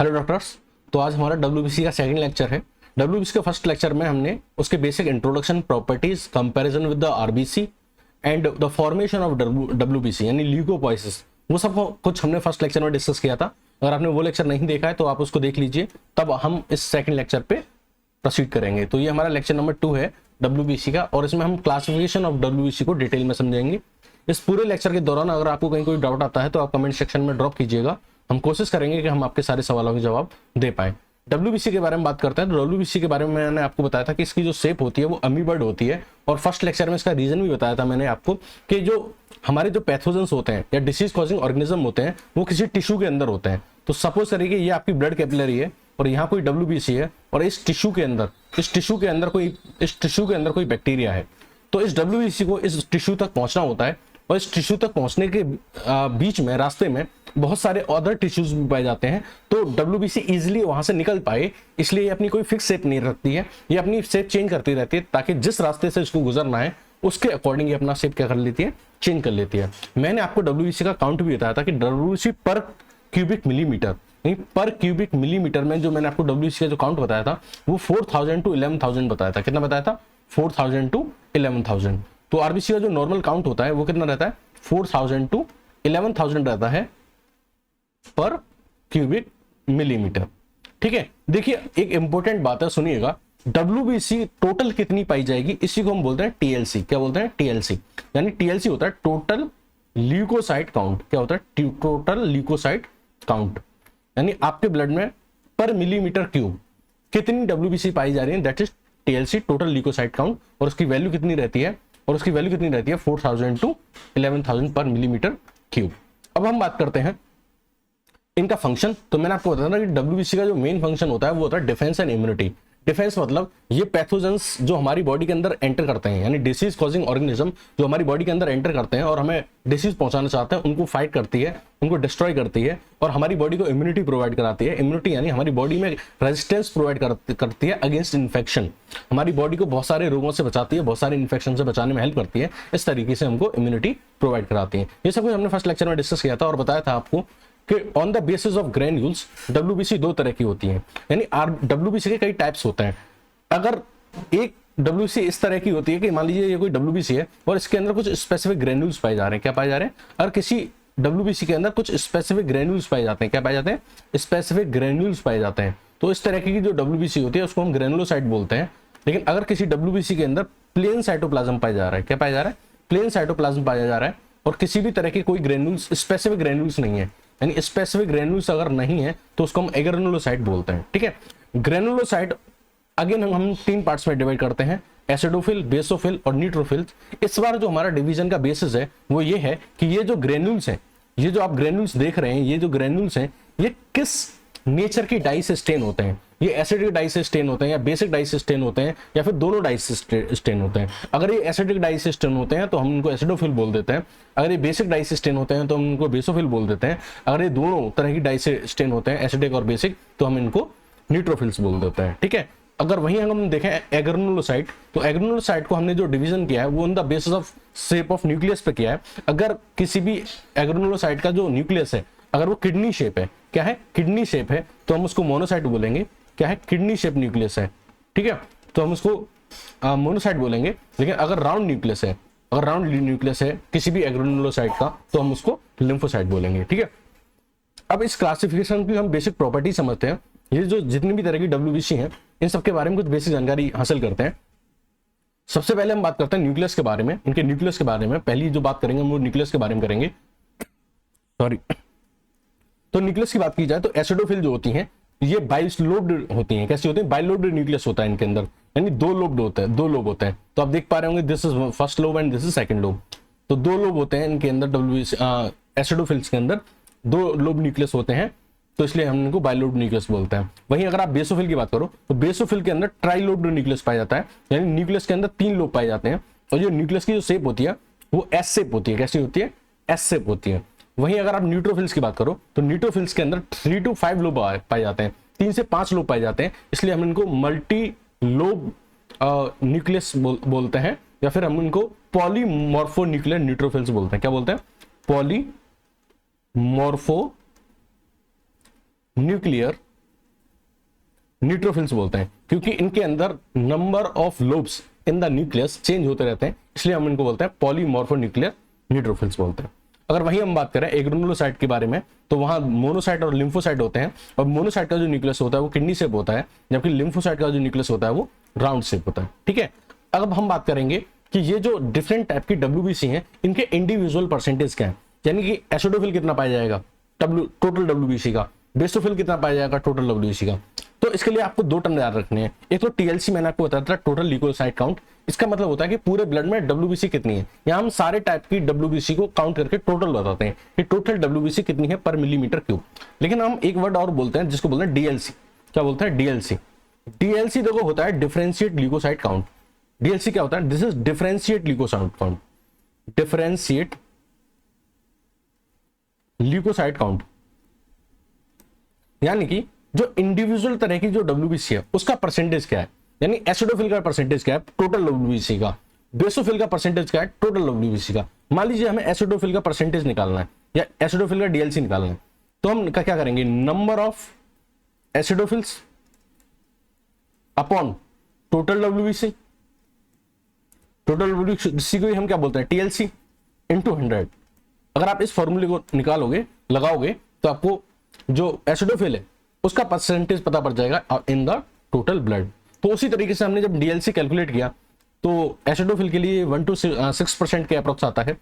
Hello doctors. तो आज हमारा डब्ल्यूबीसी का सेकंड लेक्चर है। डब्ल्यूबीसी के फर्स्ट लेक्चर में हमने उसके basic introduction, properties, comparison with the RBC and the formation of WBC यानी ल्यूकोपोइसिस, वो सब कुछ हमने फर्स्ट लेक्चर में डिस्कस किया था। अगर आपने वो लेक्चर नहीं देखा है तो आप उसको देख लीजिए, तब हम इस सेकंड लेक्चर पे प्रोसीड करेंगे। तो ये हमारा लेक्चर नंबर 2 है डब्ल्यूबीसी का, और इसमें हम क्लासिफिकेशन ऑफ डब्ल्यूबीसी को डिटेल में समझेंगे। इस पूरे लेक्चर के दौरान अगर आपको कहीं कोई डाउट आता है तो आप कमेंट सेक्शन में ड्रॉप कीजिएगा। हम कोशिश करेंगे कि हम आपके सारे सवालों के जवाब दे पाए। डब्ल्यूबीसी के बारे में बात करते हैं तो डब्ल्यूबीसी के बारे में मैंने आपको बताया था कि इसकी जो शेप होती है वो अमीबर्ड होती है, और फर्स्ट लेक्चर में इसका रीजन भी बताया था मैंने आपको कि जो हमारे जो पैथोजेंस होते हैं या डिसीज कॉजिंग ऑर्गेनिज्म होते हैं वो किसी टिश्यू के अंदर होते हैं। तो सपोज करिए कि ये आपकी ब्लड कैपिलरी है और यहाँ कोई डब्ल्यूबीसी है, और इस टिश्यू के अंदर कोई बैक्टीरिया है। तो इस डब्ल्यूबीसी को इस टिश्यू तक पहुंचना होता है, और इस टिश्यू तक पहुंचने के बीच में रास्ते में बहुत सारे अदर टिश्यूज भी पाए जाते हैं। तो डब्ल्यूबीसी इजीली वहां से निकल पाए, इसलिए ये अपनी कोई फिक्स शेप नहीं रखती है, ये अपनी शेप चेंज करती रहती है ताकि जिस रास्ते से इसको गुजरना है उसके अकॉर्डिंग ये अपना शेप क्या कर लेती है, चेंज कर लेती है। मैंने आपको डब्ल्यूबीसी का काउंट भी बताया था कि डब्ल्यूबीसी पर क्यूबिक मिलीमीटर, पर क्यूबिक मिलीमीटर में जो मैंने आपको डब्ल्यूबीसी का जो काउंट बताया था वो 4000 to 11000 बताया था। कितना बताया था? 4000 to 11000। तो आरबीसी का जो नॉर्मल काउंट होता है वो कितना रहता है? 4000 to 11000 रहता है पर क्यूबिक मिलीमीटर। ठीक है, देखिए एक इंपॉर्टेंट बात है, सुनिएगा। डब्ल्यूबीसी टोटल कितनी पाई जाएगी, इसी को हम बोलते हैं टीएलसी। क्या बोलते हैं? टीएलसी। यानी टीएलसी होता है टोटल ल्यूकोसाइट काउंट। क्या होता है? Total leucocyte count. यानी आपके ब्लड में पर मिलीमीटर क्यूब कितनी डब्ल्यूबीसी पाई जा रही है, that is TLC, total leucocyte count. और उसकी वैल्यू कितनी रहती है? 4000 to 11000 पर मिलीमीटर क्यूब। अब हम बात करते हैं इनका फंक्शन। तो मैंने आपको बताया ना कि डब्ल्यूबीसी का जो मेन फंक्शन होता है वो होता है डिफेंस एंड इम्यूनिटी। डिफेंस मतलब ये पैथोजेंस जो हमारी बॉडी के अंदर एंटर करते हैं, यानी डिसीज कॉजिंग ऑर्गेनिज्म जो हमारी बॉडी के अंदर एंटर करते हैं और हमें डिसीज पहुंचाना चाहते हैं, उनको फाइट करती है, उनको डिस्ट्रॉय करती है, और हमारी बॉडी को इम्यूनिटी प्रोवाइड कराती है। इम्यूनिटी यानी हमारी बॉडी में रेजिस्टेंस प्रोवाइड करती है अगेंस्ट इन्फेक्शन। हमारी बॉडी को बहुत सारे रोगों से बचाती है, बहुत सारे इन्फेक्शन से बचाने में हेल्प करती है। इस तरीके से हमको इम्यूनिटी प्रोवाइड कराती है। ये सब कुछ हमने फर्स्ट लेक्चर में डिस्कस किया था और बताया था आपको कि on the basis of granules WBC दो तरह की होती है। यानी डब्ल्यूबीसी के कई टाइप्स होते हैं। अगर एक डब्ल्यूबीसी इस तरह की होती है कि मान लीजिए ये कोई डब्ल्यूबीसी है और इसके अंदर कुछ स्पेसिफिक ग्रेन्यूल्स पाए जा रहे हैं। क्या पाए जा रहे हैं? और किसी डब्ल्यूबीसी के अंदर कुछ स्पेसिफिक ग्रेन्यूल्स पाए जाते हैं। क्या पाए जाते हैं? स्पेसिफिक ग्रेन्यूल्स पाए जाते हैं। तो इस तरह की जो डब्ल्यूबीसी होती है उसको हम ग्रेनुलोसाइट बोलते हैं। लेकिन अगर किसी डब्ल्यूबीसी के अंदर प्लेन साइटोप्लाज्म पाया जा रहा है, क्या पाया जा रहा है? प्लेन साइटोप्लाज्म पाया जा रहा है, और किसी भी तरह की कोई ग्रेन्यूल्स, स्पेसिफिक ग्रेन्यूल्स नहीं है, यानी स्पेसिफिक ग्रेन्यूल्स अगर नहीं है तो उसको हम एग्रेनुलोसाइट बोलते हैं। ठीक है, ग्रेनुलोसाइट अगेन हम 3 पार्ट्स में डिवाइड करते हैं, एसिडोफिल, बेसोफिल और न्यूट्रोफिल। इस बार जो हमारा डिवीजन का बेसिस है वो ये है कि ये जो ग्रेन्यूल्स हैं, ये जो आप ग्रेन्यूल्स देख रहे हैं, ये जो ग्रेन्यूल्स हैं ये किस नेचर की डाई से स्टेन होते हैं। ये एसिडिक डाई से स्टेन होते हैं या बेसिक डाई से स्टेन होते हैं या फिर दोनों डाई से स्टेन होते हैं। अगर ये एसिडिक डाई से स्टेन होते हैं तो हम उनको एसिडोफिल बोल देते हैं। अगर ये बेसिक डाई से स्टेन होते हैं तो हम उनको बेसोफिल बोल देते हैं। अगर ये दोनों तरह की डाई से स्टेन होते हैं, एसिडिक और बेसिक, तो हम इनको न्यूट्रोफिल्स बोल देते हैं। ठीक है, अगर वहीं हम देखें एग्रेनुलोसाइट, तो एग्रेनुलोसाइट को हमने जो डिवीजन किया है वो on the basis of shape of nucleus पे किया है। अगर किसी भी एग्रेनुलोसाइट का जो न्यूक्लियस है अगर वो किडनी शेप है, क्या है? किडनी शेप है, तो हम उसको मोनोसाइट बोलेंगे। क्या है? किडनी शेप न्यूक्लियस है। ठीक है, तो हम उसको मोनोसाइट बोलेंगे। लेकिन अगर राउंड न्यूक्लियस है, अगर राउंड न्यूक्लियस है किसी भी एग्रेनुलोसाइट का, तो हम उसको लिम्फोसाइट बोलेंगे। ठीक है, अब इस क्लासिफिकेशन की हम बेसिक प्रॉपर्टी समझते हैं। ये जो जितनी भी तरह की डब्ल्यूबीसी हैं इन सबके बारे में कुछ बेसिक जानकारी हासिल करते हैं। सबसे पहले हम बात करते हैं न्यूक्लियस के बारे में, इनके न्यूक्लियस के बारे में। पहली जो बात करेंगे हम वो न्यूक्लियस के बारे में करेंगे। सॉरी, तो न्यूक्लियस की बात की जाए तो एसिडोफिल जो होती हैं ये बाइलोब्ड होती हैं। कैसी होती हैं? बाइलोब्ड न्यूक्लियस होता है इनके अंदर, यानी दो लोब होते हैं। तो आप देख पा रहे होंगे this is first lobe and this is second lobe. तो 2 लोब होते हैं इनके अंदर, एसिडोफिल्स के अंदर 2 लोब न्यूक्लियस होते हैं, तो इसलिए हम इनको बाइलोब्ड न्यूक्लियस बोलते हैं। वहीं अगर आप बेसोफिल की बात करो तो बेसोफिल के अंदर ट्राइलोब्ड न्यूक्लियस पाया जाता है, यानी न्यूक्लियस के अंदर 3 लोब पाए जाते हैं। और जो न्यूक्लियस की जो शेप होती है वो एस शेप होती है। कैसी होती है? एस शेप होती है। वहीं अगर आप न्यूट्रोफिल्स की बात करो तो न्यूट्रोफिल्स के अंदर 3 to 5 लोब पाए जाते हैं, 3 से 5 लोब पाए जाते हैं, इसलिए हम इनको मल्टी लोब न्यूक्लियस बोलते हैं, या फिर हम इनको पॉलीमॉर्फो न्यूक्लियर न्यूट्रोफिल्स बोलते हैं। क्या बोलते हैं? पॉलीमॉर्फो न्यूक्लियर न्यूट्रोफिल्स बोलते हैं, क्योंकि इनके अंदर number of lobes in the nucleus change होते रहते हैं, इसलिए हम इनको बोलते हैं पॉलीमॉर्फोन्यूक्लियर न्यूट्रोफिल्स बोलते हैं। अगर वही हम बात करें एग्रेनुलोसाइट के बारे में, तो वहां मोनोसाइट और लिम्फोसाइट होते हैं, और मोनोसाइट का जो न्यूक्लियस होता है वो किडनी शेप होता है, जबकि लिम्फोसाइट का जो न्यूक्लियस होता है वो राउंड शेप होता है। ठीक है, अब हम बात करेंगे कि ये जो डिफरेंट टाइप की डब्ल्यूबीसी हैं, इनके इंडिविजुअल परसेंटेज क्या है, यानी कि एसिडोफिल कितना पाया जाएगा टोटल डब्ल्यूबीसी का, बेसोफिल कितना पाया जाएगा टोटल डब्ल्यूबीसी का। तो इसके लिए आपको दो टर्म याद रखने हैं। एक तो टीएलसी मैंने आपको बताया था, टोटल ल्यूकोसाइट काउंट, इसका मतलब होता है कि पूरे ब्लड में डब्ल्यूबीसी कितनी है। यहाँ हम सारे टाइप की डब्ल्यूबीसी को काउंट करके टोटल बताते हैं कि टोटल डब्ल्यूबीसी कितनी है पर मिलीमीटर क्यूब। लेकिन हम एक वर्ड और बोलते हैं जिसको बोलते हैं डीएलसी। क्या बोलते हैं? डीएलसी। डीएलसी देखो होता है डिफरेंशिएट ल्यूकोसाइट काउंट। डीएलसी क्या होता है? This is differentiate leucocyte count. Differentiate leucocyte count यानी कि जो इंडिविजुअल तरह की जो डब्ल्यूबीसी है उसका परसेंटेज क्या है, यानी एसिडोफिल का परसेंटेज क्या है टोटल डब्ल्यूबीसी का, बेसोफिल का परसेंटेज क्या है टोटल डब्ल्यूबीसी का। मान लीजिए हमें एसिडोफिल का परसेंटेज निकालना है या एसिडोफिल का डीएलसी निकालना है, तो हम क्या करेंगे? Number of acidophils upon total WBC. Total WBC को हम क्या बोलते हैं? TLC into 100। अगर आप इस फॉर्मूले को निकालोगे, लगाओगे, तो आपको जो एसिडोफिल है उसका परसेंटेज पता पड़ जाएगा इन द टोटल ब्लड। तो उसी तरीके से हमने जब डीएलसी कैलकुलेट किया तो एसिडोफिल के लिए 1 to 6% के अप्रोक्स आता है,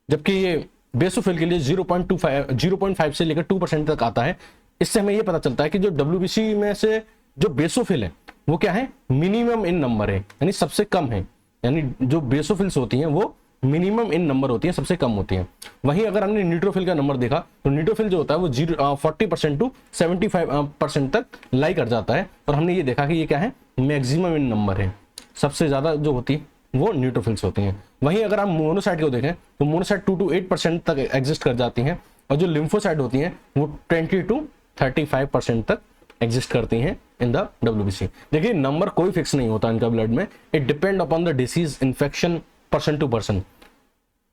जबकि ये बेसोफिल के लिए 0.5 से लेकर 2% तक आता है। इससे हमें ये पता चलता है कि जो डब्ल्यूबीसी में से जो बेसोफिल है वो क्या है? मिनिमम इन नंबर है, यानी सबसे कम है। यानी जो बेसोफिल्स होती हैं वो मिनिमम इन नंबर होती है, सबसे कम होती है। वहीं अगर हमने न्यूट्रोफिल का नंबर देखा तो न्यूट्रोफिल जो होता है वो 40% टू 75% तक लाई कर जाता है, और हमने ये देखा कि ये क्या है? मैक्सिमम इन नंबर है। सबसे ज्यादा जो होती है वो न्यूट्रोफिल्स होती हैं। वहीं अगर हम मोनोसाइट को देखें तो मोनोसाइट 2 to 8% तक एग्जिस्ट कर जाती हैं, और जो लिम्फोसाइट होती हैं वो 20 to 35% तक एग्जिस्ट करती हैं इन द डब्ल्यूबीसी। देखिए नंबर कोई फिक्स नहीं होता इनका ब्लड में, it depend upon the disease infection person to person.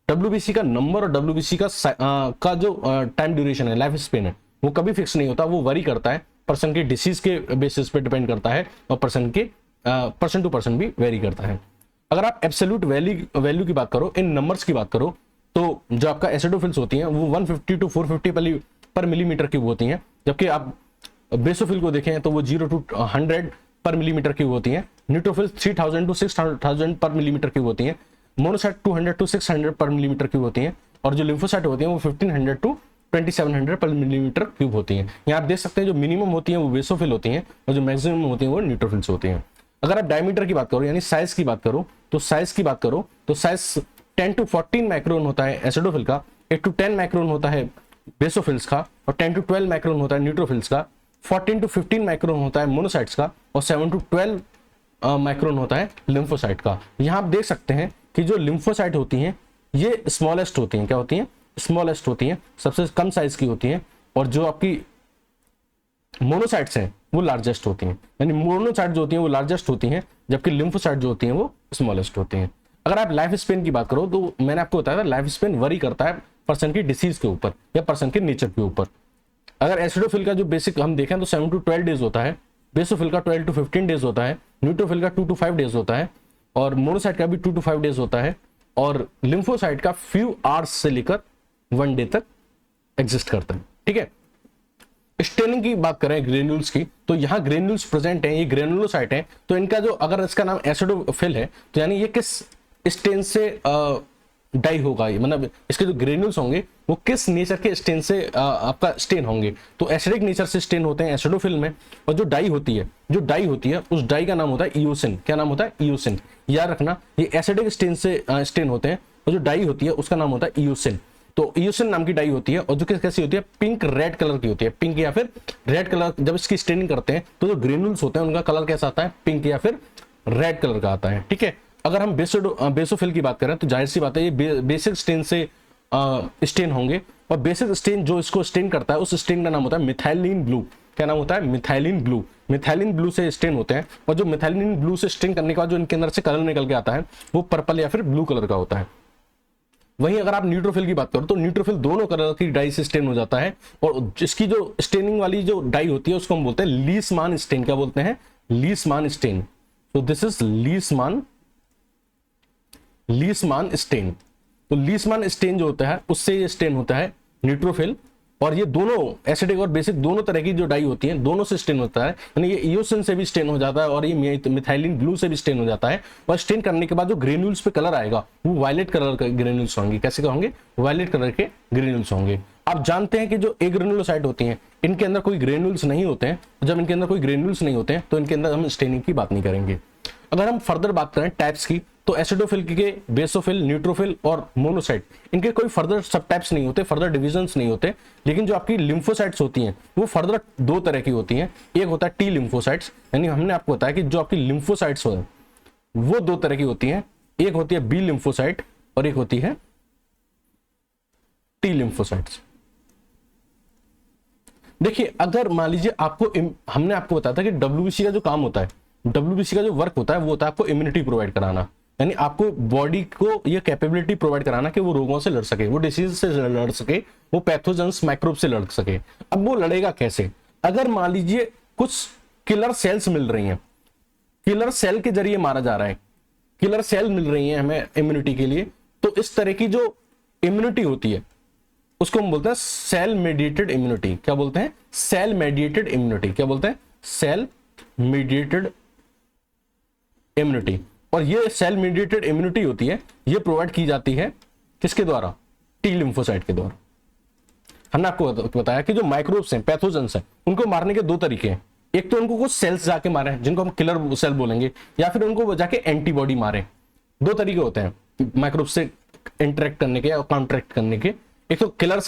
WBC का नंबर और डब्ल्यूबीसी का जो टाइम ड्यूरेशन है, लाइफ स्पेन है, वो कभी फिक्स नहीं होता, वो वरी करता है, पर्सन के डिसीज के बेसिस पे डिपेंड करता है, और पर्सन टू पर्सन भी वेरी करता है। अगर आप एब्सोल्यूट वैल्यू की बात करो, इन नंबर्स की बात करो, तो जो आपका एसिडोफिल्स होती हैं वो 150 to 450 पर मिलीमीटर क्यूब होती हैं, जबकि आप बेसोफिल को देखें तो वो 0 to 100 पर मिलीमीटर क्यूब होती हैं। न्यूट्रोफिल्स 3000 to 6000 पर मिलीमीटर क्यूब होती हैं। मोनोसाइट 200 to 600 पर मिलीमीटर क्यूब होती हैं, और जो लिम्फोसाइट होती हैं वो 1500 to 2700 पर मिलीमीटर क्यूब होती हैं। यहाँ आप देख सकते हैं जो मिनिमम होती हैं वो बेसोफिल होती हैं, और जो मैक्सिमम होती हैं वो न्यूट्रोफिल्स होती हैं। अगर आप डायमीटर की बात करो, यानी साइज की बात करो, तो साइज 10 to 14 माइक्रोन होता है एसिडोफिल का, 8 to 10 माइक्रोन होता है बेसोफिल्स का, और 10 to 12 माइक्रोन होता है न्यूट्रोफिल्स का, 14 to 15 माइक्रोन होता है मोनोसाइट्स का, और 7 to 12 माइक्रोन होता है लिम्फोसाइट का। यहाँ आप देख सकते हैं कि जो लिम्फोसाइट होती हैं ये स्मॉलेस्ट होती हैं। क्या होती हैं? स्मॉलेस्ट होती हैं, सबसे कम साइज की होती हैं, और जो आपकी मोनोसाइट्स हैं वो लार्जेस्ट होती हैं। यानी मोनोसाइट जो होती हैं वो लार्जेस्ट होती हैं, जबकि लिम्फोसाइट जो होती हैं वो स्मॉलेस्ट होती हैं। अगर आप लाइफ स्पेन की बात करो तो मैंने आपको बताया था लाइफ स्पेन वरी करता है पर्सन की डिसीज के ऊपर या पर्सन के नेचर के ऊपर। अगर एसिडोफिल का जो बेसिक हम देखें तो 7 to 12 डेज होता है, बेसोफिल का 12 to 15 डेज होता है, न्यूट्रोफिल का 2 to 5 डेज होता है, और मोनोसाइट का भी 2 to 5 डेज होता है, और लिम्फोसाइट का फ्यू आवर्स से लेकर 1 डे तक एग्जिस्ट करता है। ठीक है, स्टेनिंग की बात करें ग्रेन्यूल्स की, तो यहाँ ग्रेन्यूल्स प्रेजेंट हैं, ये ग्रेनुलोसाइट है, तो इनका जो अगर इसका नाम एसिडोफिल है तो यानी ये किस स्टेन से डाई होगा, ये मतलब इसके जो ग्रेन्यूल्स होंगे वो किस नेचर के स्टेन से आपका स्टेन होंगे, तो एसिडिक नेचर से स्टेन होते हैं एसिडोफिल में। और जो डाई होती है उस डाई का नाम होता है इयोसिन। क्या नाम होता है? इयोसिन। याद रखना, ये एसिडिक स्टेन से स्टेन होते हैं, और जो डाई होती है उसका नाम होता है इयोसिन। तो इयोसिन नाम की डाई होती है, और जो कैसी होती है? पिंक रेड कलर की होती है, पिंक या फिर रेड कलर। जब इसकी स्टेनिंग करते हैं तो जो ग्रेन्यूल्स होते हैं उनका कलर कैसा आता है? पिंक या फिर रेड कलर का आता है। ठीक है, अगर हम बेसोफिल की बात करें तो जाहिर सी बात है ये बेसिक स्टेन से स्टेन होंगे, और बेसिक स्टेन जो इसको स्टेन करता है उस स्टेन का नाम होता है मिथाइलिन ब्लू। क्या नाम होता है? Methylene blue. मिथाइलिन ब्लू से स्टेन होते हैं, और जो मिथाइलिन ब्लू से स्टेन करने के बाद जो इनके अंदर से कलर निकल के आता है वो पर्पल या फिर ब्लू कलर का होता है। वहीं अगर आप न्यूट्रोफिल की बात करो तो न्यूट्रोफिल दोनों कलर की डाई से स्टेन हो जाता है, और जिसकी जो स्टेनिंग वाली जो डाई होती है उसको हम बोलते हैं लीसमान स्टेन। क्या बोलते हैं? लीसमान स्टेन। तो दिस इज लीसमान स्टेन। तो लीसमान स्टेन जो होता है उससे ये स्टेन होता है न्यूट्रोफिल, और ये दोनों एसिडिक और बेसिक दोनों तरह की जो डाई होती है दोनों से स्टेन होता है, यानी ये इयोसिन से भी स्टेन हो जाता है और ये मिथाइलिन ब्लू से भी स्टेन हो जाता है। और स्टेन करने के बाद जो ग्रेन्यूल्स पे कलर आएगा वो वायलेट कलर के ग्रेन्यूल्स होंगे। कैसे होंगे? वायलेट कलर के ग्रेन्यूल्स होंगे। आप जानते हैं कि जो एग्रेनुलोसाइट होती हैं इनके अंदर कोई ग्रेन्यूल्स नहीं होते हैं। जब इनके अंदर कोई ग्रेन्यूल्स नहीं होते हैं तो इनके अंदर हम स्टेनिंग की बात नहीं करेंगे। अगर हम फर्दर बात करें टाइप्स की, तो एसिडोफिल के बेसोफिल, न्यूट्रोफिल और मोनोसाइट, इनके कोई फर्दर सब टाइप्स नहीं होते, फर्दर डिविजन्स नहीं होते। लेकिन जो आपकी लिम्फोसाइट्स होती हैं वो फर्दर दो तरह की होती हैं। एक होता है टी लिम्फोसाइट्स, यानी हमने आपको बताया कि जो आपकी लिम्फोसाइट्स हो वो दो तरह की होती हैं। एक होती है बी लिम्फोसाइट और एक होती है टी लिम्फोसाइट्स। देखिए, अगर मान लीजिए हमने आपको बताया था कि डब्ल्यूबीसी का जो काम होता है, डब्ल्यूबीसी का जो वर्क होता है वो होता है आपको इम्यूनिटी प्रोवाइड कराना, यानी आपको बॉडी को ये कैपेबिलिटी प्रोवाइड कराना कि वो रोगों से लड़ सके, वो डिसीज से लड़ सके, वो पैथोजेंस माइक्रोब से लड़ सके। अब वो लड़ेगा कैसे? अगर मान लीजिए कुछ किलर सेल्स मिल रही हैं, किलर सेल के जरिए मारा जा रहा है, किलर सेल मिल रही है हमें इम्यूनिटी के लिए, तो इस तरह की जो इम्यूनिटी होती है उसको हम बोलते हैं सेल मेडिएटेड इम्यूनिटी। क्या बोलते हैं? Cell mediated immunity. क्या बोलते हैं? Cell mediated immunity. और ये सेल मेडिएटेड इम्यूनिटी होती है, ये प्रोवाइड की जाती है किसके द्वारा? टी लिम्फोसाइट के द्वारा। हमने आपको बताया कि जो माइक्रोब्स हैं, पैथोजेंस हैं, उनको मारने के दो तरीके हैं। एक तो उनको कुछ सेल्स जाके मारे जिनको हम किलर सेल बोलेंगे, या फिर उनको जाके एंटीबॉडी मारे। दो तरीके होते हैं माइक्रोब से इंटरेक्ट करने के या कॉन्ट्रैक्ट करने के। एक तो किलर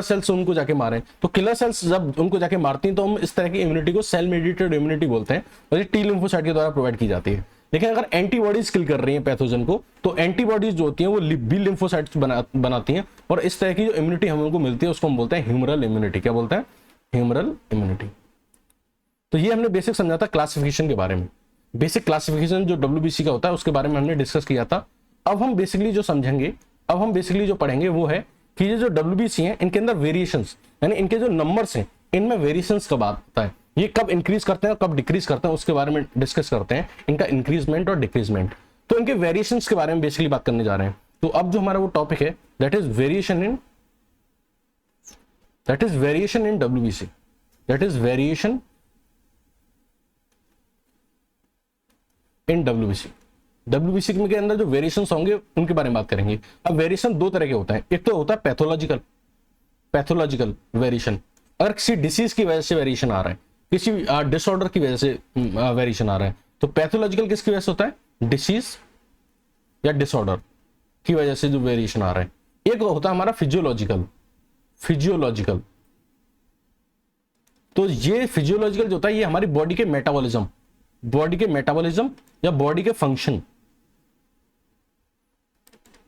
सेल्स उनको जाके मारे, तो किलर सेल्स जब उनको जाके मारती हैं तो हम इस तरह की इम्यूनिटी को सेल मेडिएटेड इम्यूनिटी बोलते हैं, और ये टी लिम्फोसाइट के द्वारा प्रोवाइड की जाती है। लेकिन अगर एंटीबॉडीज किल कर रही हैं पैथोजन को, तो एंटीबॉडीज जो होती हैं वो बी लिम्फोसाइट्स बनाती हैं, और इस तरह की जो इम्यूनिटी हम उनको मिलती है उसको हम बोलते हैं ह्यूमरल इम्यूनिटी। क्या बोलते हैं? Humoral immunity. तो ये हमने बेसिक समझा था क्लासिफिकेशन के बारे में। बेसिक क्लासिफिकेशन जो डब्ल्यूबीसी का होता है उसके बारे में हमने डिस्कस किया था। अब हम बेसिकली जो पढ़ेंगे वो है कि ये जो डब्ल्यूबीसी हैं इनके अंदर वेरिएशंस, यानी इनके जो नंबर्स हैं इनमें वेरिएशंस कब आता है, ये कब इंक्रीज करते हैं और कब डिक्रीज करते हैं, उसके बारे में डिस्कस करते हैं, इनका इंक्रीजमेंट और डिक्रीजमेंट। तो इनके वेरिएशंस के बारे में बेसिकली बात करने जा रहे हैं। तो अब जो हमारा वो टॉपिक है that is variation in WBC, that is variation in WBC के अंदर जो वेरिएशंस होंगे उनके बारे में बात करेंगे। अब वेरिएशन दो तरह के होते हैं। एक तो होता है पैथोलॉजिकल वेरिएशन, अगर किसी डिसीज की वजह से वेरिएशन आ रहा है, किसी डिसऑर्डर की वजह से वेरिएशन आ रहा है, तो पैथोलॉजिकल किसकी वजह से होता है? डिसीज या डिसऑर्डर की वजह से जो वेरिएशन आ रहा है। एक होता है हमारा फिजियोलॉजिकल। तो ये फिजियोलॉजिकल जो होता है ये हमारी बॉडी के मेटाबॉलिज्म या बॉडी के फंक्शन,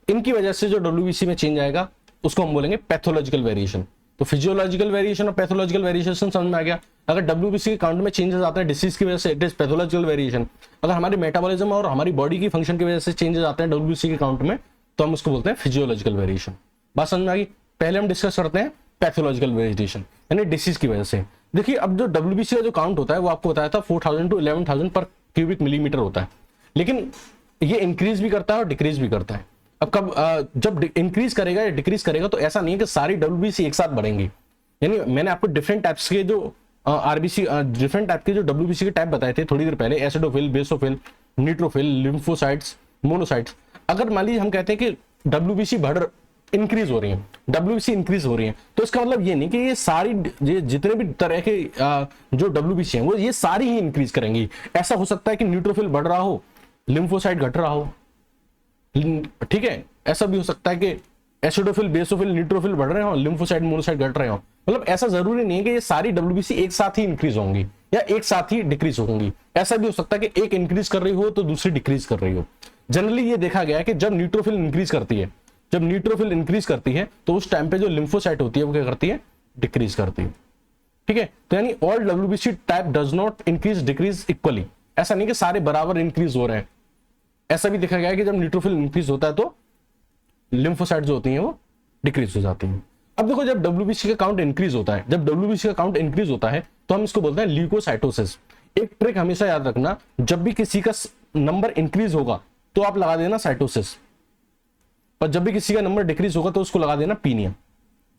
इनकी वजह से जो डब्ल्यूबीसी में चेंज आएगा उसको हम बोलेंगे पैथोलॉजिकल वेरिएशन। तो फिजियोलॉजिकल वेरिएशन और पैथोलॉजिकल वेरिएशन समझ में आ गया। अगर डब्ल्यूबीसी के काउंट में चेंजेस आते हैं डिसीज की वजह से, इट इज पैथोलॉजिकल वेरिएशन। अगर हमारी मेटाबॉलिज्म और हमारी बॉडी की फंक्शन की वजह से चेंजेस आते हैं डब्ल्यूबीसी के काउंट में, तो हम उसको बोलते हैं फिजियोलॉजिकल वेरिएशन। बात समझ में आ गई? पहले हम डिस्कस करते हैं पैथोलॉजिकल वेरिएशन, यानी डिसीज की वजह से। देखिए, अब जो डब्ल्यूबीसी का जो काउंट होता है वो आपको बताया था 4000 to 11,000 पर क्यूबिक मिलीमीटर होता है, लेकिन ये इंक्रीज भी करता है और डिक्रीज भी करता है। अब जब इंक्रीज करेगा या डिक्रीज करेगा तो ऐसा नहीं है कि सारी डब्ल्यूबीसी एक साथ बढ़ेंगी। यानी मैंने आपको डिफरेंट टाइप्स के जो डिफरेंट टाइप के जो डब्ल्यूबीसी के टाइप बताए थे थोड़ी देर पहले, acidophil, basophil, neutrophil, lymphocytes, monocytes. अगर मान लीजिए हम कहते हैं कि डब्ल्यूबीसी इंक्रीज हो रही है, डब्ल्यूबीसी इंक्रीज हो रही है, तो इसका मतलब ये नहीं कि ये सारी जितने भी तरह के जो डब्ल्यूबीसी हैं वो ये सारी ही इंक्रीज करेंगी। ऐसा हो सकता है कि न्यूट्रोफिल बढ़ रहा हो, लिम्फोसाइट घट रहा हो, ठीक है। ऐसा भी हो सकता है कि एसिडोफिल, बेसोफिल, न्यूट्रोफिल बढ़ रहे हो, लिम्फोसाइट, मोनोसाइट घट रहे हो। मतलब ऐसा जरूरी नहीं है कि ये सारी डब्ल्यूबीसी एक साथ ही इंक्रीज होंगी या एक साथ ही डिक्रीज होंगी। ऐसा भी हो सकता है कि एक इंक्रीज कर रही हो तो दूसरी डिक्रीज कर रही हो। जनरली ये देखा गया है कि जब न्यूट्रोफिल इंक्रीज करती है तो उस टाइम पे जो लिम्फोसाइट होती है वो क्या करती है? डिक्रीज करती है, ठीक है। तो यानी all WBC type does not increase decrease equally. ऐसा नहीं कि सारे बराबर इंक्रीज हो रहे हैं। ऐसा भी देखा गया है कि जब न्यूट्रोफिल इंक्रीज होता है तो लिम्फोसाइट जो होती हैं वो डिक्रीज हो जाती हैं। अब देखो जब डब्ल्यूबीसी का काउंट इंक्रीज होता है, जब डब्ल्यूबीसी का काउंट इंक्रीज होता है तो हम इसको बोलते हैं ल्यूकोसाइटोसिस। एक ट्रिक हमेशा याद रखना, जब भी किसी का नंबर इंक्रीज होगा तो आप लगा देना साइटोसिस, और जब भी किसी का नंबर डिक्रीज होगा तो उसको लगा देना पीनिया।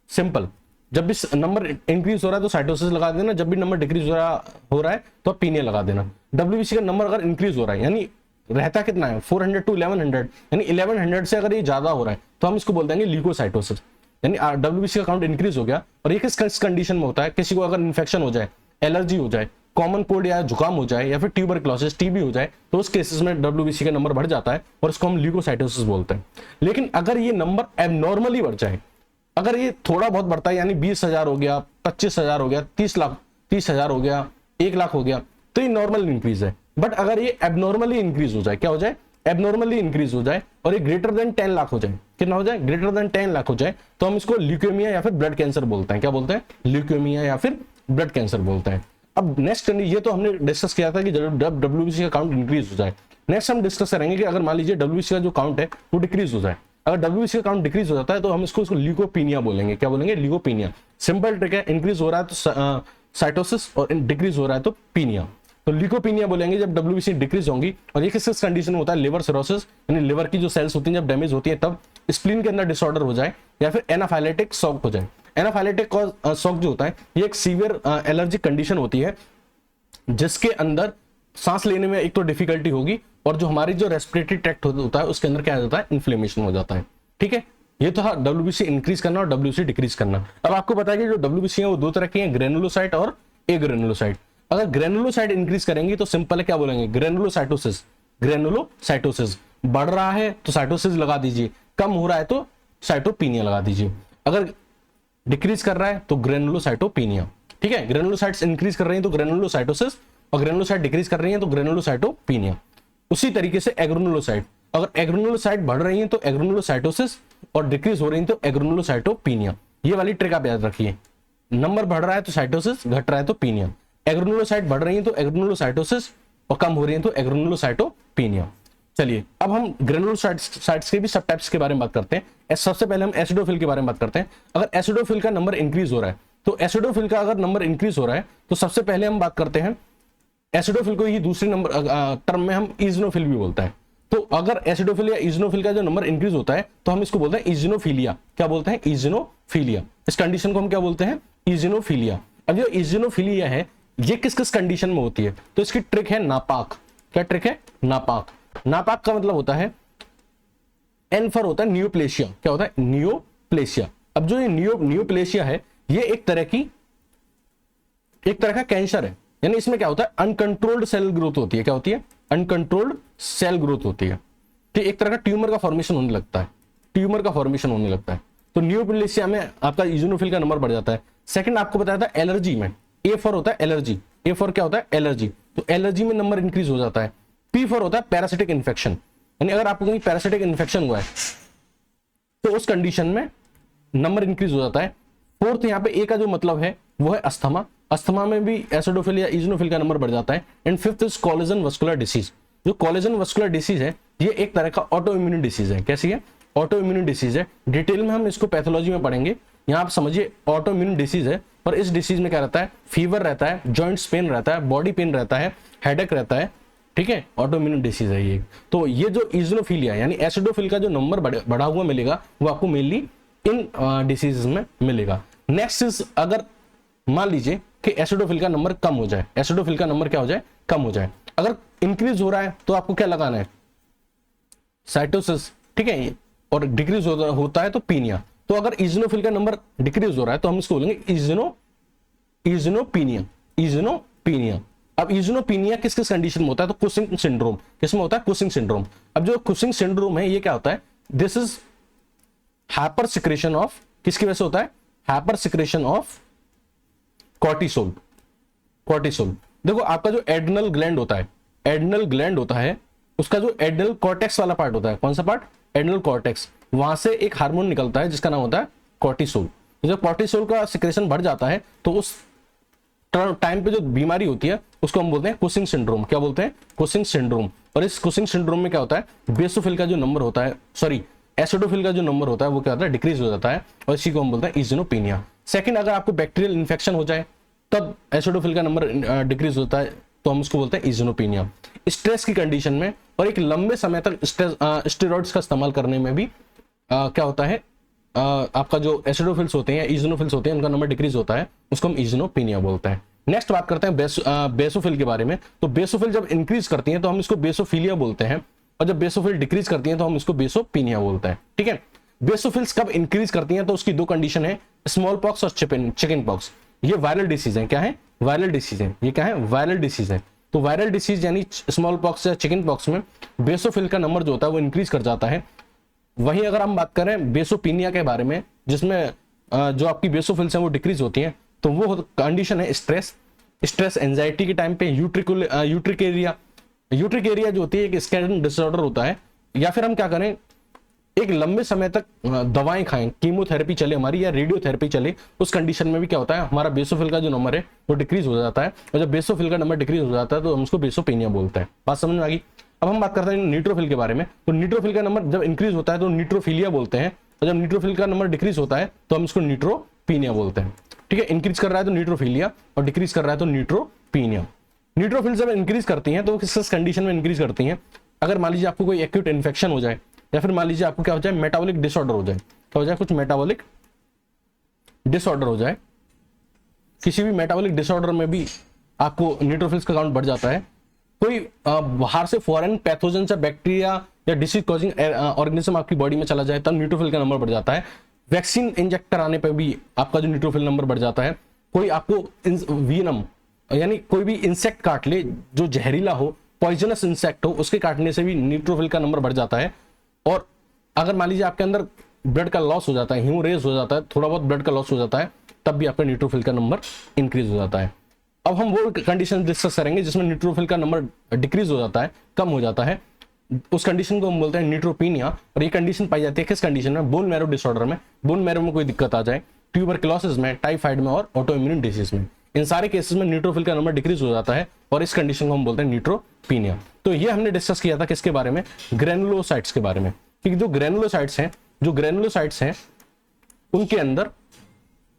सिंपल, जब भी नंबर इंक्रीज हो रहा है तो साइटोसिस लगा देना, जब भी नंबर डिक्रीज हो रहा है तो आप पीनिया लगा देना। डब्ल्यूबीसी का नंबर अगर इंक्रीज हो रहा है, यानी रहता कितना है 400 टू 1100, यानी 1100 से अगर ये ज्यादा हो रहा है तो हम इसको बोल देंगे ल्यूकोसाइटोसिस। यानी डब्ल्यूबीसी का काउंट इंक्रीज हो गया, और ये किस कंडीशन में होता है, किसी को अगर इन्फेक्शन हो जाए, एलर्जी हो जाए, कॉमन कोल्ड या जुकाम हो जाए, या फिर ट्यूबरक्लोसिस टीबी हो जाए, तो उस केसेस में डब्ल्यूबीसी का नंबर बढ़ जाता है और इसको हम ल्यूकोसाइटोसिस बोलते हैं। लेकिन अगर ये नंबर एबनॉर्मली बढ़ जाए, अगर ये थोड़ा बहुत बढ़ता है, यानी 20,000 हो गया, 25,000 हो गया, 30,000 हो गया, 1 लाख हो गया, तो ये नॉर्मल इंक्रीज है। बट अगर ये एबनॉर्मली इंक्रीज हो जाए, क्या हो जाए, एबनॉर्मली इंक्रीज हो जाए, और ये ग्रेटर देन 10 लाख हो जाए, कितना हो जाए, ग्रेटर देन 10 लाख हो जाए, तो हम इसको ल्यूकेमिया या फिर ब्लड कैंसर बोलते हैं। क्या बोलते हैं, ल्यूकेमिया या फिर ब्लड कैंसर बोलते हैं। अब नेक्स्ट ये तो हमने डिस्कस किया था कि जब डब्ल्यूबीसी का काउंट इंक्रीज हो जाए। नेक्स्ट हम डिस्कस करेंगे कि अगर मान लीजिए डब्ल्यूबीसी का जो काउंट है वो डिक्रीज हो जाए। अगर डब्ल्यूबीसी का काउंट डिक्रीज हो जाता है तो हम इसको ल्यूकोपीनिया बोलेंगे। क्या बोलेंगे, ल्यूकोपीनिया। सिंपल ट्रिक है, इंक्रीज हो रहा है तो साइटोसिस और डिक्रीज हो रहा है तो पीनिया, तो ल्यूकोपीनिया बोलेंगे जब डब्ल्यूबीसी डिक्रीज होंगी। और ये किस कंडीशन में होता है, लिवर सिरोसिस, यानी लिवर की जो सेल्स होती हैं जब डैमेज होती है तब, स्प्लीन के अंदर डिसऑर्डर हो जाए, या फिर एनाफाइलेटिक शॉक हो जाए। एनाफाइलेटिक शॉक जो होता है ये एक सीवियर एलर्जिक कंडीशन होती है जिसके अंदर सांस लेने में एक तो डिफिकल्टी होगी, और जो हमारी जो रेस्पिरेटरी ट्रैक्ट होता है उसके अंदर क्या आ जाता है, इन्फ्लेमेशन हो जाता है। ठीक है, ये तो डब्ल्यूबीसी इंक्रीज करना और डब्ल्यूबीसी डिक्रीज करना। अब आपको पता है कि जो डब्ल्यूबीसी है वो दो तरह की है, ग्रेनुलोसाइट और एग्रेनुलोसाइट। अगर ग्रेनुलोसाइट इंक्रीज करेंगे तो सिंपल है, क्या बोलेंगे, ग्रेनुलोसाइटोसिस। ग्रेनुलोसाइटोसिस बढ़ रहा है तो साइटोसिस लगा दीजिए, कम हो रहा है तो साइटोपीनिया लगा दीजिए। अगर डिक्रीज कर रहा है तो ग्रेनुलोसाइटोपीनिया। ठीक है, ग्रेनुलोसाइट्स इंक्रीज कर रही हैं तो ग्रेनुलोसाइटोसिस, और ग्रेनुलोसाइट डिक्रीज कर रही हैं तो ग्रेनुलोसाइटोपीनिया। उसी तरीके से एग्रेनुलोसाइट, अगर एग्रेनुलोसाइट बढ़ रही हैं तो एग्रेनुलोसाइटोसिस, और डिक्रीज हो रही हैं तो एग्रेनुलोसाइटोपीनिया। ये वाली ट्रिक आप याद रखिए, नंबर बढ़ रहा है तो साइटोसिस, घट रहा है तो पीनिया। एग्रेनुलोसाइट बढ़ रही हैं तो एग्रेनुलोसाइटोसिस, और कम हो रही हैं तो एग्रेनुलोसाइटोपीनिया। चलिए अब हम ग्रेनुलोसाइट्स के भी सब टाइप्स के बारे में बात करते हैं। सबसे पहले हम एसिडोफिल के बारे में बात करते हैं। अगर एसिडोफिल का नंबर इंक्रीज हो रहा है तो एसिडोफिल का अगर नंबर इंक्रीज हो रहा है तो सबसे पहले हम बात करते हैं एसिडोफिल को ही दूसरे नंबर टर्म में हम इजनोफिल भी बोलते हैं। तो अगर एसिडोफिल या इजनोफिल का जो नंबर इंक्रीज होता है तो हम इसको बोलते हैं इजनोफिलिया। क्या बोलते हैं, इजनोफिलिया। इस कंडीशन को हम क्या बोलते हैं, इजनोफिलिया। अब जो इजनोफिलिया है ये किस किस कंडीशन में होती है, तो इसकी ट्रिक है नापाक। क्या ट्रिक है, नापाक। नापाक का मतलब होता है, एन फॉर होता है नियोप्लेशिया। क्या होता है, नियोप्लेशिया। अब जो ये नियोप्लेशिया है ये एक तरह का कैंसर है, यानी इसमें क्या होता है, अनकंट्रोल्ड सेल ग्रोथ होती है। क्या होती है, अनकंट्रोल्ड सेल ग्रोथ होती है। तो एक तरह का ट्यूमर का फॉर्मेशन होने लगता है, ट्यूमर का फॉर्मेशन होने लगता है। तो नियोप्लेशिया में आपका इजोनोफिल का नंबर बढ़ जाता है। सेकंड आपको बताया था एलर्जी में, ए फॉर होता है एलर्जी। ए फॉर क्या होता है, एलर्जी। तो एलर्जी में नंबर इंक्रीज हो जाता है। पी फॉर होता है पैरासिटिक इन्फेक्शन, यानी अगर आपको कहीं पैरासिटिक इन्फेक्शन हुआ है तो उस कंडीशन में नंबर इंक्रीज हो जाता है। फोर्थ यहाँ पे ए का जो मतलब है वो है अस्थमा। अस्थमा में भी एसिडोफिल या इजनोफिल का नंबर बढ़ जाता है। And fifth is collagen vascular disease. जो कोलेजन वस्कुलर डिसीज है ये एक तरह का ऑटो इम्यून डिसीज है। कैसी है, ऑटो इम्यून डिसीज है। डिटेल में हम इसको पैथोलॉजी में पढ़ेंगे। यहाँ आप समझिए ऑटो इम्यून डिसीज है, और इस डिसीज में क्या रहता है, फीवर रहता है, जॉइंट्स पेन रहता है, बॉडी पेन रहता है, हेडेक रहता है। ठीक है, ऑटो इम्यून डिसीज है ये। तो ये जो इजनोफिलिया यानी एसिडोफिल का जो नंबर बढ़ा हुआ मिलेगा वो आपको मेनली इन डिसीज में मिलेगा। नेक्स्ट इज, अगर मान लीजिए कि एसिडोफिल का नंबर कम हो जाए, एसिडोफिल का नंबर क्या हो जाए, कम हो जाए। अगर इंक्रीज हो रहा है तो आपको क्या लगाना है, साइटोसिस। ठीक है, और डिक्रीज होता है तो पीनिया। तो अगर इजनोफिल का नंबर डिक्रीज हो रहा है तो हम इसको बोलेंगे इजनोपीनिया। इजनोपीनिया। अब इजनोपीनिया किस किस कंडीशन में होता है, तो कुशिंग सिंड्रोम। किसमें होता है, कुशिंग सिंड्रोम। अब जो कुशिंग सिंड्रोम है ये क्या होता है, this is hyper secretion of, किसकी वजह से होता है, hyper secretion of cortisol. Cortisol, देखो आपका जो एड्रिनल ग्लैंड होता है, एड्रिनल ग्लैंड होता है, उसका जो एड्रिनल कॉर्टेक्स वाला पार्ट होता है, कौन सा पार्ट, एड्रिनल कॉर्टेक्स, वहां से एक हार्मोन निकलता है जिसका नाम होता है कॉर्टिसोल। जब कॉर्टिसोल का सिक्रेशन बढ़ जाता है तो उस टाइम पे जो बीमारी होती है उसको हम बोलते हैं कुशिंग सिंड्रोम। क्या बोलते हैं, कुशिंग सिंड्रोम। और इस कुशिंग सिंड्रोम में क्या होता है, बेसोफिल का जो नंबर होता है, सॉरी, एसिडोफिल का जो नंबर होता है वो क्या होता है, डिक्रीज हो जाता है, और इसी को हम बोलते हैं इजिनोपेनिया। सेकंड, अगर आपको बैक्टीरियल इन्फेक्शन हो जाए तब एसिडोफिल का नंबर डिक्रीज होता है, तो हम उसको बोलते हैं इजिनोपेनिया। स्ट्रेस की कंडीशन में और एक लंबे समय तक स्टेरॉइड्स का इस्तेमाल करने में भी क्या होता है, आपका जो एसिडोफिल्स होते हैं या इजिनोफिल्स होते हैं उनका नंबर डिक्रीज होता है, उसको हम इजिनोपेनिया बोलते हैं। नेक्स्ट बात करते हैं बेसोफिल के बारे में। तो बेसोफिल जब इंक्रीज करती हैं तो हम इसको बेसोफिलिया बोलते हैं, और जब बेसोफिल डिक्रीज करती हैं तो हम इसको बेसोपिनिया बोलते हैं। ठीक है, बेसोफिल्स कब इंक्रीज करती हैं तो उसकी दो कंडीशन है, स्मॉल पॉक्स और चिकन पॉक्स। ये वायरल डिसीज है। क्या है, वायरल डिसीज है। ये क्या है, वायरल डिसीज है। तो वायरल डिसीज यानी स्मॉल पॉक्स या चिकन पॉक्स में बेसोफिल का नंबर जो होता है वो इंक्रीज कर जाता है। वहीं अगर हम बात करें बेसोपिनिया के बारे में, जिसमें जो आपकी बेसोफिल्स हैं वो डिक्रीज होती हैं, तो वो कंडीशन है स्ट्रेस एंजाइटी के टाइम पे। यूट्रिक एरिया जो होती है एक स्कैन डिसऑर्डर होता है, या फिर हम क्या करें, एक लंबे समय तक दवाएं खाएं, कीमोथेरेपी चले हमारी या रेडियोथेरेपी चले, उस कंडीशन में भी क्या होता है, हमारा बेसोफिल का जो नंबर है वो डिक्रीज हो जाता है। और जब बेसोफिल का नंबर डिक्रीज हो जाता है तो हम उसको बेसोपेनिया बोलते हैं। बात समझ में आ गई। अब हम बात करते हैं न्यूट्रोफिल के बारे में। तो न्यूट्रोफिल का नंबर जब इंक्रीज होता है तो न्यूट्रोफिलिया बोलते हैं, और जब न्यूट्रोफिल का नंबर डिक्रीज होता है तो हम इसको न्यूट्रोपीनिया बोलते हैं। ठीक है, इंक्रीज कर रहा है तो न्यूट्रोफिलिया और डिक्रीज कर रहा है तो न्यूट्रोपीनिया। न्यूट्रोफिल जब इंक्रीज करती हैं तो वो किस कंडीशन में इंक्रीज करती हैं, अगर मान लीजिए आपको कोई एक्यूट इन्फेक्शन हो जाए, या फिर मान लीजिए आपको क्या हो जाए, मेटाबॉलिक डिसऑर्डर हो जाए। क्या हो जाए, कुछ मेटाबॉलिक डिसऑर्डर हो जाए, किसी भी मेटाबॉलिक डिसऑर्डर में भी आपको न्यूट्रोफिल्स का काउंट बढ़ जाता है। कोई बाहर से फॉरेन पैथोजन या बैक्टीरिया या डिसीज कॉजिंग ऑर्गेनिज्म आपकी बॉडी में चला जाए तब न्यूट्रोफिल का नंबर बढ़ जाता है। वैक्सीन इंजेक्ट कराने पर भी आपका जो न्यूट्रोफिल नंबर बढ़ जाता है। कोई आपको वीनम यानी कोई भी इंसेक्ट काट ले जो जहरीला हो, पॉइजनस इंसेक्ट हो, उसके काटने से भी न्यूट्रोफिल का नंबर बढ़ जाता है। और अगर मान लीजिए आपके अंदर ब्लड का लॉस हो जाता है, हीमोरेज हो जाता है, थोड़ा बहुत ब्लड का लॉस हो जाता है, तब भी आपका न्यूट्रोफिल का नंबर इंक्रीज हो जाता है। अब हम वो कंडीशन डिस्कस करेंगे जिसमें न्यूट्रोफिल का नंबर डिक्रीज हो जाता है, कम हो जाता है। उस कंडीशन को हम बोलते हैं न्यूट्रोपीनिया। और ये कंडीशन पाई जाती है किस कंडीशन में, बोन मैरो डिसऑर्डर में। बोन मैरो में कोई दिक्कत आ जाए, ट्यूबरकुलोसिस में, टाइफाइड में और ऑटोइम्यून डिसीज में, इन सारे केसेस में न्यूट्रोफिल का नंबर डिक्रीज हो जाता है, और इस कंडीशन को हम बोलते हैं न्यूट्रोपीनिया। तो ये हमने डिस्कस किया था किसके बारे में, ग्रेनुलोसाइट्स के बारे में। कि जो ग्रेनुलोसाइट्स हैं उनके अंदर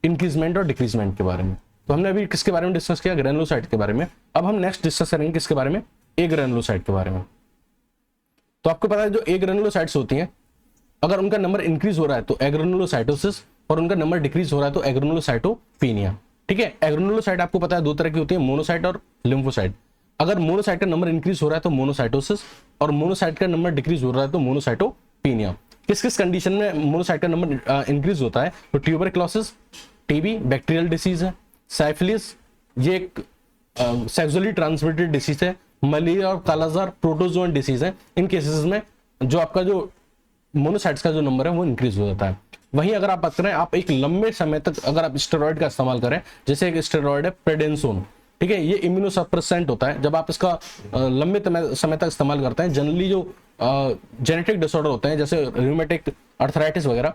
इंक्रीजमेंट और डिक्रीजमेंट के बारे में। तो हमने अभी किसके बारे में डिस्कस किया, ग्रेनुलोसाइट के बारे में। अब हम नेक्स्ट डिस्कस करेंगे किसके बारे में, ए ग्रेनुलोसाइट के बारे में। तो आपको पता है जो ए ग्रेनुलोसाइट्स होती हैं, अगर उनका नंबर इंक्रीज हो रहा है तो एग्रेनुलोसाइटोसिस, और उनका नंबर डिक्रीज हो रहा है तो एग्रेनुलोसाइटोपीनिया। ठीक है, एग्रेनुलोसाइट आपको पता है दो तरह की होती है, मोनोसाइट और लिम्फोसाइट। अगर मोनोसाइट का नंबर इंक्रीज हो रहा है तो मोनोसाइटोसिस, और मोनोसाइट का नंबर डिक्रीज हो रहा है तो मोनोसाइटोपीनिया। किस किस कंडीशन में मोनोसाइट का नंबर इंक्रीज होता है, तो ट्यूबरकुलोसिस, टीबी, बैक्टीरियल डिसीज है, साइफिलिस, ये एक सेक्सुअली ट्रांसमिटेड डिसीज है, मलेरिया और कालाजार प्रोटोजोन डिसीज है। इन केसेस में जो आपका जो मोनोसाइट्स का जो नंबर है वो इंक्रीज हो जाता है। वहीं अगर आप बात करें, आप एक लंबे समय तक अगर आप स्टेरॉइड का इस्तेमाल करें, जैसे एक स्टेरॉइड है प्रेडेंसोन, ठीक है, ये इम्यूनोसप्रेसेंट होता है। जब आप इसका लंबे समय तक इस्तेमाल करते हैं, जनरली जो जेनेटिक डिसऑर्डर होते हैं जैसे रूमेटिक अर्थराइटिस वगैरह,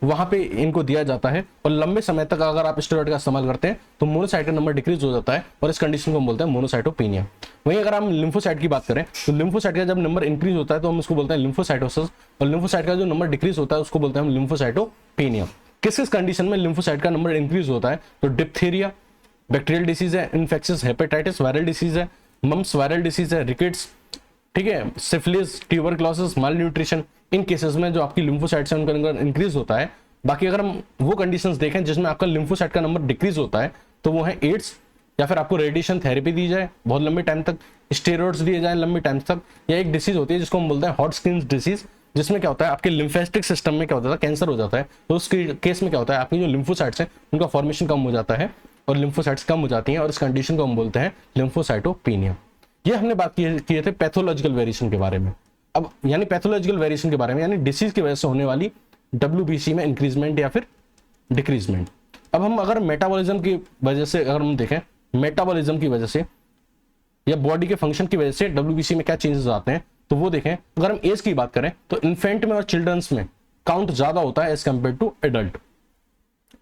वहां पे इनको दिया जाता है। और लंबे समय तक अगर आप स्टेरॉइड का इस्तेमाल करते हैं तो मोनोसाइट का नंबर डिक्रीज हो जाता है, और इस कंडीशन को हम बोलते हैं मोनोसाइटोपीनिया। वहीं अगर हम लिम्फोसाइट की बात करें तो लिम्फोसाइट का जब नंबर इंक्रीज होता है तो हम उसको बोलते हैं लिम्फोसाइटोसिस, और लिम्फोसाइट का जो नंबर डिक्रीज होता है उसको बोलते हैं हम लिम्फोसाइटोपीनिया। किस किस कंडीशन में लिम्फोसाइट का नंबर इंक्रीज होता है, तो डिप्थीरिया बैक्टीरियल डिसीज है, इन्फेक्शियस हेपेटाइटिस वायरल डिसीज है, मम्स वायरल डिसीज है, रिकेट्स, ठीक है, सिफिलिस, ट्यूबरकुलोसिस, माल न्यूट्रिशन, इन केसेस में जो आपकी लिम्फोसाइट्स है उनका नंबर इंक्रीज होता है। बाकी अगर हम वो कंडीशंस देखें जिसमें आपका लिम्फोसाइट का नंबर डिक्रीज होता है तो वो है एड्स, या फिर आपको रेडिएशन थेरेपी दी जाए बहुत लंबे टाइम तक, स्टेरॉइड्स दिए जाए लंबे टाइम तक, या एक डिसीज होती है जिसको हम बोलते हैं हॉटस्किन डिसीज, जिसमें क्या होता है आपके लिम्फेटिक सिस्टम में क्या होता है कैंसर हो जाता है। तो उस केस में क्या होता है आपकी जो लिम्फोसाइट्स हैं उनका फॉर्मेशन कम हो जाता है, और लिम्फोसाइट्स कम हो जाती हैं, और इस कंडीशन को हम बोलते हैं लिम्फोसाइटोपीनिया। ये हमने बात किए थे पैथोलॉजिकल वेरिएशन के बारे में। अब यानी पैथोलॉजिकल वेरिएशन के बारे में, यानी डिसीज की वजह से होने वाली WBC में इंक्रीजमेंट या फिर डिक्रीजमेंट। अब हम अगर मेटाबॉलिज्म की वजह से अगर हम देखें, मेटाबॉलिज्म की वजह से या बॉडी के फंक्शन की वजह से WBC में क्या चेंजेस आते हैं, तो वो देखें। अगर हम एज की बात करें तो इन्फेंट में और चिल्ड्रंस में काउंट ज्यादा होता है एज कम्पेयर टू एडल्ट।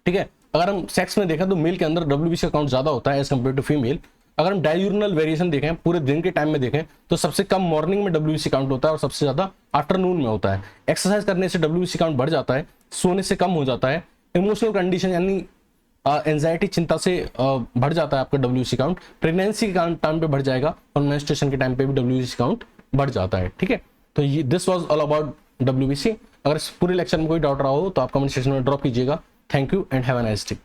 ठीक है, अगर हम सेक्स में देखें तो मेल के अंदर WBC का काउंट ज्यादा होता है एज कम्पेयर टू फीमेल। अगर हम डाययूरनल वेरिएशन देखें, पूरे दिन के टाइम में देखें, तो सबसे कम मॉर्निंग में डब्ल्यूबीसी काउंट होता है और सबसे ज्यादा आफ्टरनून में होता है। एक्सरसाइज करने से डब्ल्यूबीसी काउंट बढ़ जाता है, सोने से कम हो जाता है। इमोशनल कंडीशन यानी एंजाइटी, चिंता से बढ़ जाता है आपका डब्ल्यूबीसी काउंट। प्रेगनेंसी के टाइम पे बढ़ जाएगा और मेंस्ट्रुएशन के टाइम पे भी डब्ल्यूबीसी काउंट बढ़ जाता है। ठीक है, तो ये this was all about WBC. अगर इस पूरे लेक्चर में कोई डाउट रहा हो तो आप कमेंट सेक्शन में ड्रॉप कीजिएगा। Thank you and have a nice day.